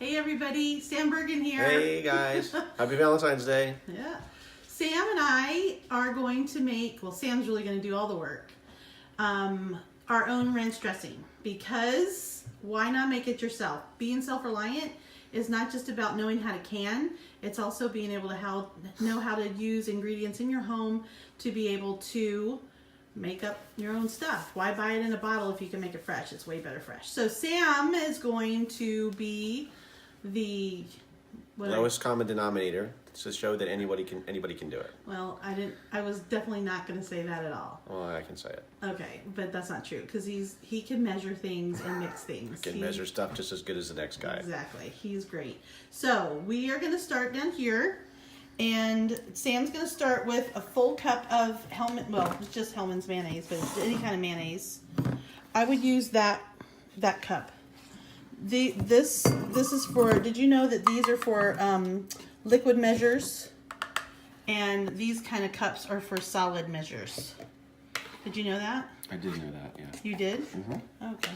Hey everybody, Sam Bergen here. Hey guys, happy Valentine's Day. Yeah. Sam and I are going to make, well, Sam's really going to do all the work, our own ranch dressing, because why not make it yourself? Being self-reliant is not just about knowing how to can, it's also being able to know how to use ingredients in your home to be able to make up your own stuff. Why buy it in a bottle if you can make it fresh? It's way better fresh. So Sam is going to be the lowest common denominator to show that anybody can do it. Well, I was definitely not going to say that at all. Well, I can say it. Okay, but that's not true because he can measure things and mix things. Can measure stuff just as good as the next guy. Exactly. He's great. So we are going to start down here, and Sam's going to start with a full cup of it's just Hellmann's mayonnaise, but it's any kind of mayonnaise. I would use that cup. This is for, did you know that these are for liquid measures, and these kind of cups are for solid measures? Did you know that? I did know that, yeah. You did? Mm-hmm. Okay.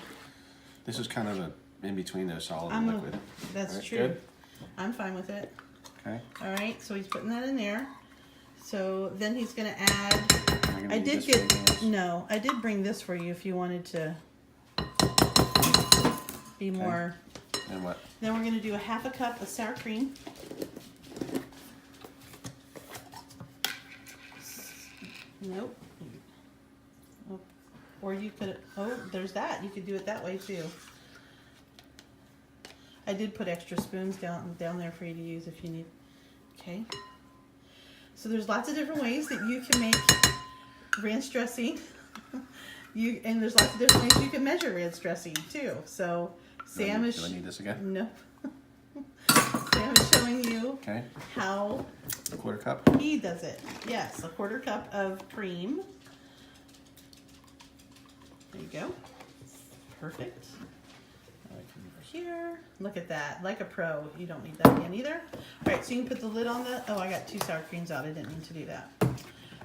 This is kind of a in between the solid and liquid. That's right, true. Good? I'm fine with it. Okay. All right, so he's putting that in there. So then he's going to add, I did bring this for you if you wanted to be more. And what? Then we're going to do a half a cup of sour cream. Nope. Oh, or you could, there's that. You could do it that way too. I did put extra spoons down there for you to use if you need. Okay. So there's lots of different ways that you can make ranch dressing. And there's lots of different ways you can measure ranch dressing too. So Sam is. Do I need this again? No. Sam is showing you how a quarter cup. he does it. Yes, a quarter cup of cream. There you go. Perfect. Here. Look at that. Like a pro. You don't need that again either. All right, so you can put the lid on the. Oh, I got 2 sour creams out. I didn't mean to do that.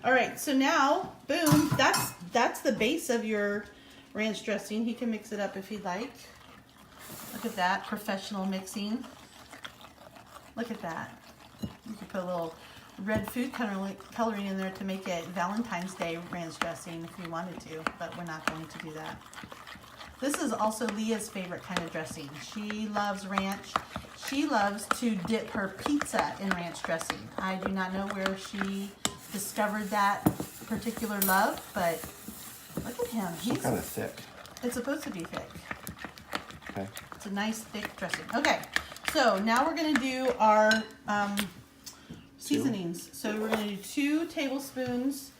All right, so now, boom. That's the base of your ranch dressing. He can mix it up if he'd like. Look at that, professional mixing. Look at that. You could put a little red food coloring in there to make it Valentine's Day ranch dressing if you wanted to, but we're not going to do that. This is also Leah's favorite kind of dressing. She loves ranch. She loves to dip her pizza in ranch dressing. I do not know where she discovered that particular love, but look at him. He's kind of thick. It's supposed to be thick. Okay. It's a nice thick dressing. Okay, so now we're going to do our seasonings. So we're going to do 2 tablespoons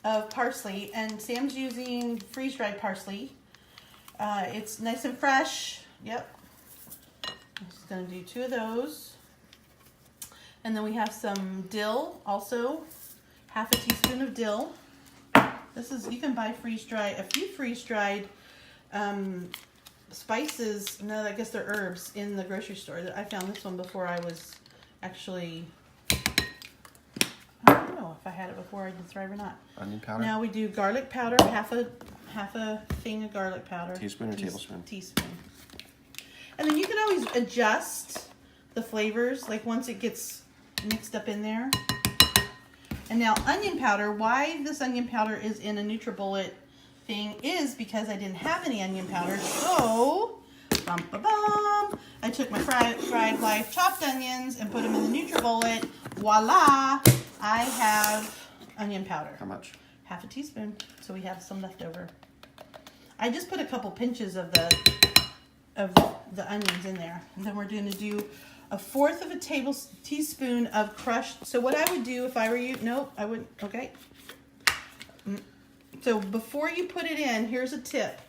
of parsley, and Sam's using freeze-dried parsley. It's nice and fresh. Yep. I'm just going to do 2 of those. And then we have some dill also. Half a teaspoon of dill. You can buy a few freeze-dried spices. No, I guess they're herbs in the grocery store. I found this one before I was actually, I don't know if I had it before I did Thrive or not. Onion powder? Now we do garlic powder, half a thing of garlic powder. Teaspoon or tablespoon? Teaspoon. And then you can always adjust the flavors, like once it gets mixed up in there. And now onion powder, why this onion powder is in a NutriBullet thing is because I didn't have any onion powder, so I took my Fried Life chopped onions and put them in the NutriBullet. Voila! I have onion powder. How much? Half a teaspoon, so we have some left over. I just put a couple pinches of the onions in there, and then we're going to do 1/4 of a teaspoon of crushed. So what I would do if I were you, nope, I wouldn't. Okay. So before you put it in, here's a tip.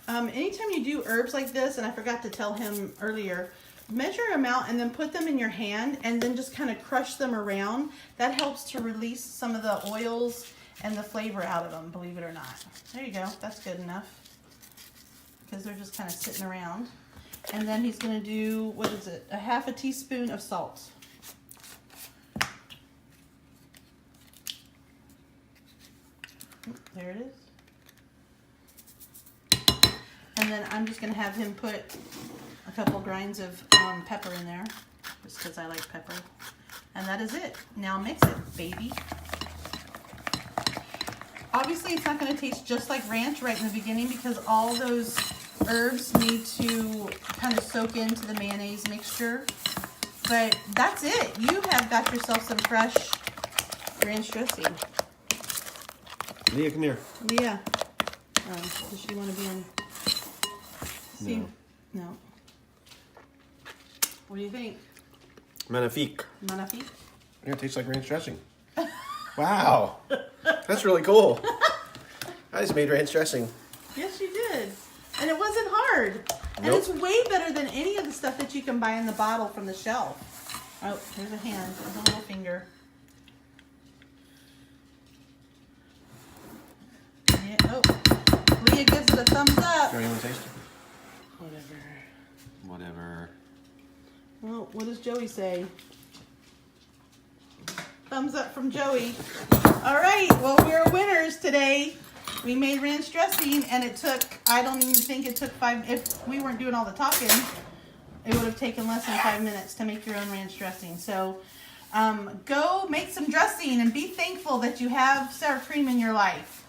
Anytime you do herbs like this, and I forgot to tell him earlier, measure them out and then put them in your hand and then just kind of crush them around. That helps to release some of the oils and the flavor out of them, believe it or not. There you go. That's good enough because they're just kind of sitting around. And then he's going to do, what is it, a half a teaspoon of salt. There it is. And then I'm just going to have him put a couple grinds of pepper in there, just because I like pepper. And that is it. Now mix it, baby. Obviously, it's not going to taste just like ranch right in the beginning because all those herbs need to kind of soak into the mayonnaise mixture. But that's it. You have got yourself some fresh ranch dressing. Leah, come here. Leah. Does she want to be on? See? No. What do you think? Magnifique. Magnifique? Yeah, it tastes like ranch dressing. Wow. That's really cool. I just made ranch dressing. Yes, you did. And it wasn't hard. And Nope. it's way better than any of the stuff that you can buy in the bottle from the shelf. Oh, there's a hand. There's a little finger. Yeah, oh. Leah gives it a thumbs up. Sure, you want to taste it? Whatever. Whatever. Well, what does Joey say? Thumbs up from Joey. All right, well, we're winners today. We made ranch dressing, and it took, I don't even think it took 5, if we weren't doing all the talking, it would have taken less than 5 minutes to make your own ranch dressing. So go make some dressing and be thankful that you have sour cream in your life.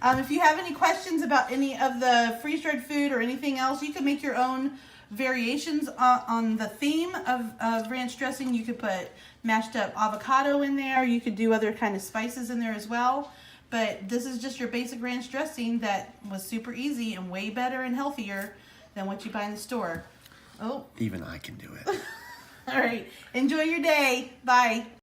If you have any questions about any of the freeze-dried food or anything else, you can make your own variations on the theme of ranch dressing. You could put mashed up avocado in there. You could do other kind of spices in there as well. But this is just your basic ranch dressing that was super easy and way better and healthier than what you buy in the store. Oh. Even I can do it. All right. Enjoy your day. Bye.